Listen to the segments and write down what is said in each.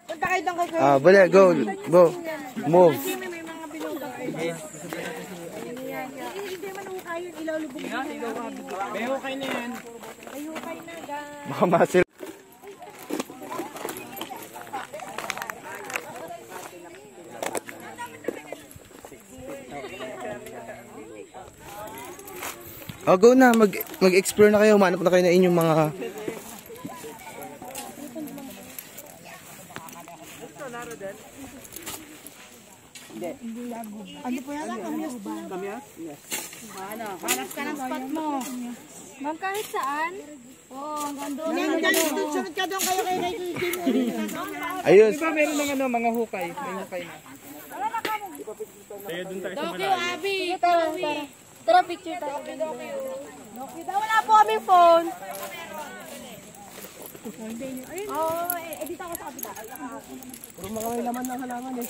Punta kayo doon kay Kuya. Ah, bala, go. Move. May mga binuga kayo. Hindi man hukay yun. Ilalubog yun. May hukay na yan. May hukay na, guys. Baka masil. Oh, go na. Mag-explore na kayo. Humanap na kayo na inyong mga... Ano po yan? Kamyas po. Kamyas? Yes. Hanap ka ng spot mo. Ma'am, kahit saan? Oo, hanggang doon. Sunod ka doon kayo kay Ayos. Diba meron ng ano, mga hukay? May hukay na. Kaya dun tayo sa malalim. Abi, tara picture tayo. Wala po kaming phone. Oo, edit ako sa kabila. Puro mga may laman ng halaman eh.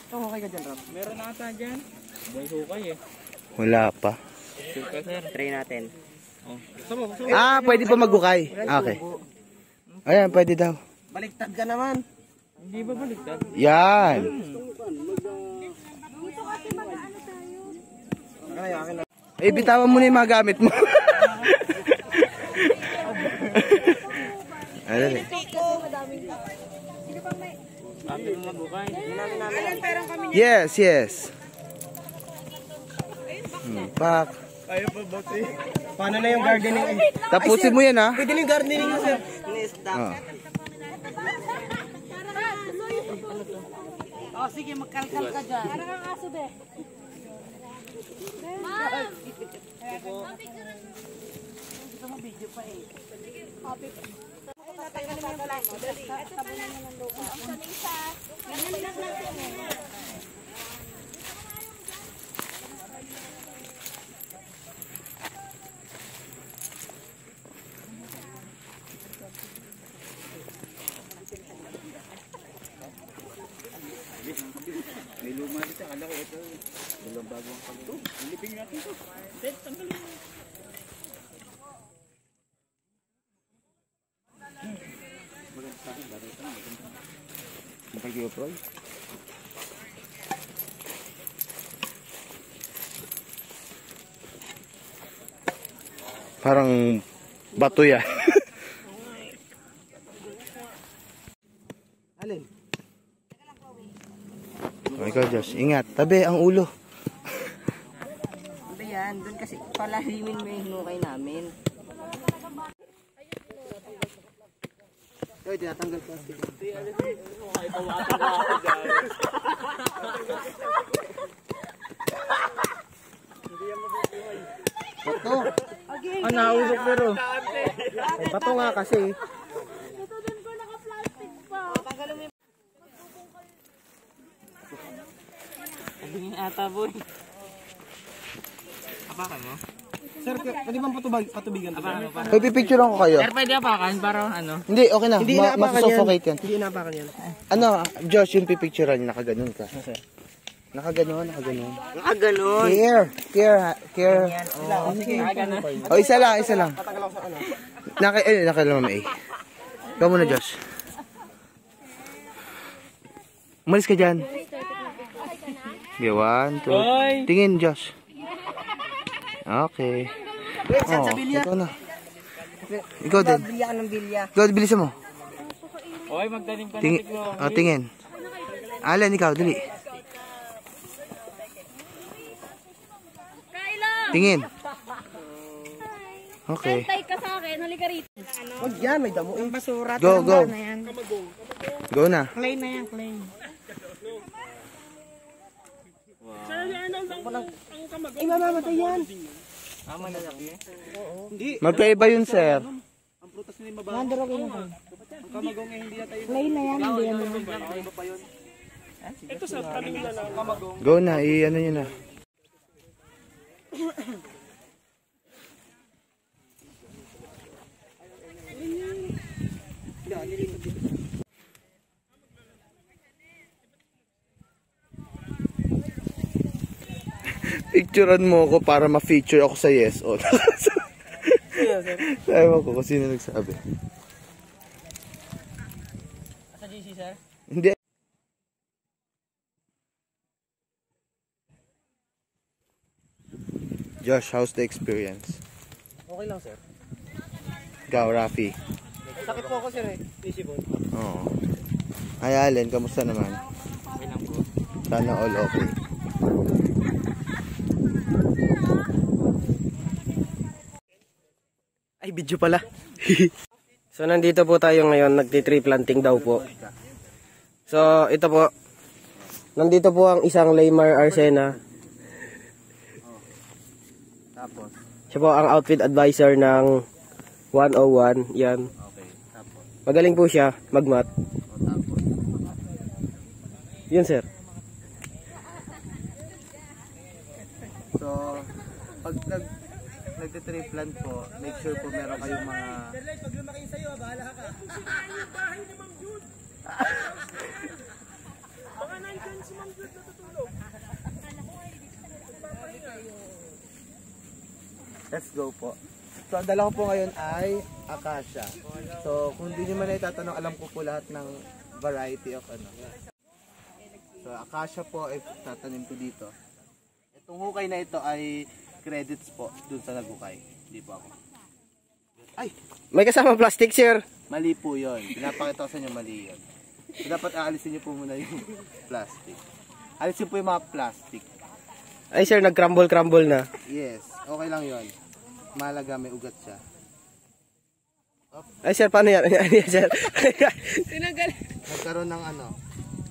Ito, hukay ka dyan, Rob. Meron na ata dyan. May hukay eh. Wala pa. Sure ka, sir. Try natin. Oh. Ah, pwede pa maghukay. Okay. Ayan, pwede daw. Baliktad ka naman. Hindi ba baliktad? Yan. Dito kasi mag-ano tayo. Akin na. Eh, bitawan mo na yung mga gamit mo. Ano eh? Sabi mo maghukay. Yes, yes. Pak. Ayaw pa ba eh? Paano na yung gardening eh? Tapusin mo yan, ha? Pwede na yung gardening nyo, sir. Oh. Oh, sige, magkalkal ka dyan. Para kang aso, be. Ma'am! Gusto mo video pa eh. Copy pa. Tatanggalin mo yung plan mo. Dali. Tabunan mo ng lupa. Ang sanay sa... Ganyan lang natin. May luma dito. Akala ko ito. Dalawang bagong kanto. Ilipin natin ito. Ted, tanggalin mo. Maganda sa akin. Bagay ito. Maganda. Siyempre kayo, Proy. Parang bato yan. Alin? Oh, ikaw, Josh. Ingat. Tabi, ang ulo. Ano yan? Doon kasi palahimin mo yung hinukay namin. Ay, tinatanggal ko. Bato. Ah, nausok pero. Ay, bato nga kasi. Ito din ko naka-plastic pa. Tingin ata, boy. Apakan mo? Sir, pwede bang patubigan ito? May pipicturean ko kayo. Sir, pwede apakan para ano? Hindi, okay na. Hindi inaapakan yan. Masusuffocate yan. Hindi inaapakan yan. Ano, Josh, yung pipicturean, nakaganon ka. Nakaganon. Nakaganon. Care. Nakaganon. Oh, isa lang. Patagal ako sa ano. Nakalamam eh. Ikaw muna, Josh. Umalis ka dyan. Okay, 1, 2. Tingin, Josh. Okay. Oh, ikaw na. Ikaw din. Bilya ka ng bilya. Ikaw, bilisan mo. Oy, magtanim ka Tingin. Oh, tingin. Alan, ikaw, dali. Tingin. Okay. Tay ka sa akin, halika rito. Huwag yan, may damo eh. Basura. Go. Go na. Clay na yan, clay. Ay, mamamatay yan. Tama na lang eh. Hindi. Magkaiba yun, sir. Ang prutas nila mabaho. Ang kamagong eh, hindi na tayo. Clay na yan, hindi yan. Iba pa yun. Ito sa tanim na lang. Kamagong. Go na, i-ano nyo na. Picturean mo ako para ma-feature ako sa Yes All. Ewan ko kung sino nagsabi. Sa GC, sir? Hindi. Josh, how's the experience? Okay lang, sir. Ikaw, Rafi. Sakit po ako, sir, eh. Visible. Oo. Ay, Allen, kamusta naman? Okay lang po. Sana all okay. Ay, video pala. So, nandito po tayo ngayon. Nagti-tree planting daw po. So, ito po. Nandito po ang isang Laymar Arsena. Tapos, Siya po ang outfit advisor ng 101. Yan. okay. Tapos, Magaling po siya magmat. tapos. Yun, sir. So, pag nagtitree plant po, make sure po meron kayong mga... Let's go po. So, ang dala ko po ngayon ay acacia. So, kung hindi nyo man itatanong, alam ko po lahat ng variety of ano. So, acacia po ay tatanim ko dito. Itong hukay na ito ay credits po dun sa naghukay. Hindi po ako. Ay! May kasama plastic, sir. Mali po yun. Pinapakita ko sa inyo mali yun. So, dapat aalisin nyo po muna yung plastic. Alisin po yung mga plastic. Ay, sir, nag-crumble na. Yes, okay lang yun. Mahalaga may ugat siya. Ay, sir, paano yan? Ano yan, sir? Nagkaroon ng ano,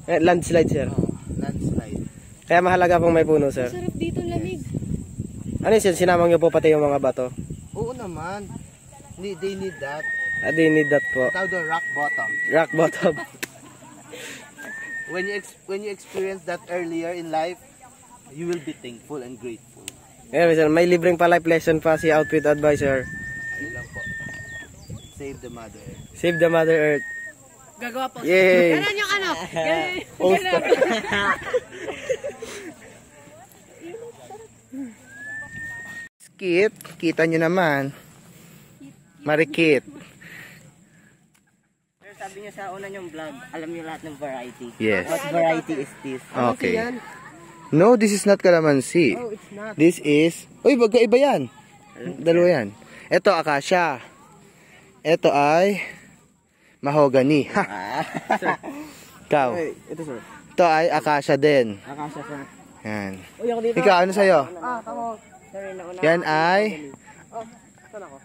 Landslide, sir. landslide. Kaya mahalaga pong may puno, sir. Sarap dito, lamig. Ano yun, sir? Sinamang niyo po pati yung mga bato. Oo naman. They need that. They need that po. Tawag doon, rock bottom. Rock bottom. When you experience that earlier in life, you will be thankful and grateful. Anyway, sir, may libreng pa life lesson pa si outfit advisor. Yun lang po. Save the mother earth. Save the Mother Earth. Gagawa po. Yay! Ganun yung ano. Skit, kita nyo naman. Marikit. Sir, sabi niyo sa una niyong vlog, alam niyo lahat ng variety. Yes. What variety is this? Okay. No, this is not calamansi. Oh, it's not. This is... Uy, magkaiba yan. Dalawa yan. Ito, acacia. Ito ay... mahogany. Ha! Ikaw. Ito, sir. Ito ay acacia din. Akasya, sir. Yan. Uy, ako dito. Ikaw, ano sa'yo? Tamo. Sir, nauna. Yan ay... Saan ako?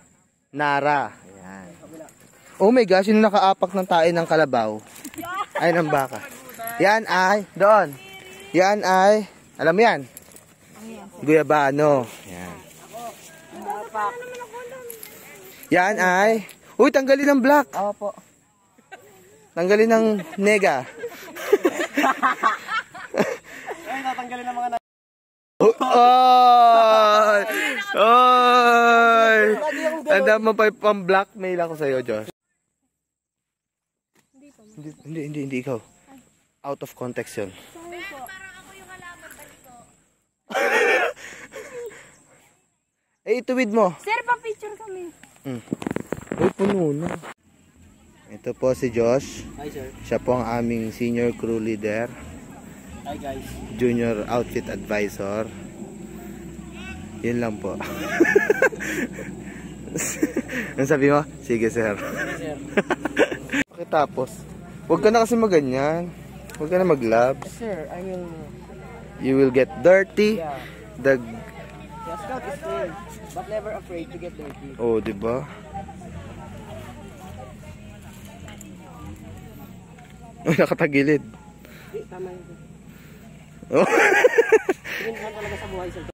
Nara. Yan. Oh my gosh, sino nakaapak ng tae ng kalabaw? Ay, ng baka. Yan ay... Doon. Yan ay... Alam mo yan? Guyabano. Yan. Yan ay... Uy, tanggalin ng black. Opo. Tanggalin ng nega. Ay, tatanggalin ng mga Oy! Oy! Tanda mo pa pang blackmail ako sa'yo, Josh. Hindi ikaw. Out of context yun. Eh, ituwid mo. Sir, pa-picture kami. Uy, puno na. Ito po si Josh. Hi, sir. Siya po ang aming senior crew leader. Hi, guys. Junior outfit advisor. Yun lang po. Ano sabi mo? Sige, sir. Sir. Tapos, huwag ka na kasi maganyan. Huwag ka na mag-labs. Sir, I will... You will get dirty. Yeah. The... Yeah, scout is clean, but never afraid to get dirty. Oh, diba? Nakatagilid. Tama yun. Oh. Tingin naman talaga sa buhay, sir.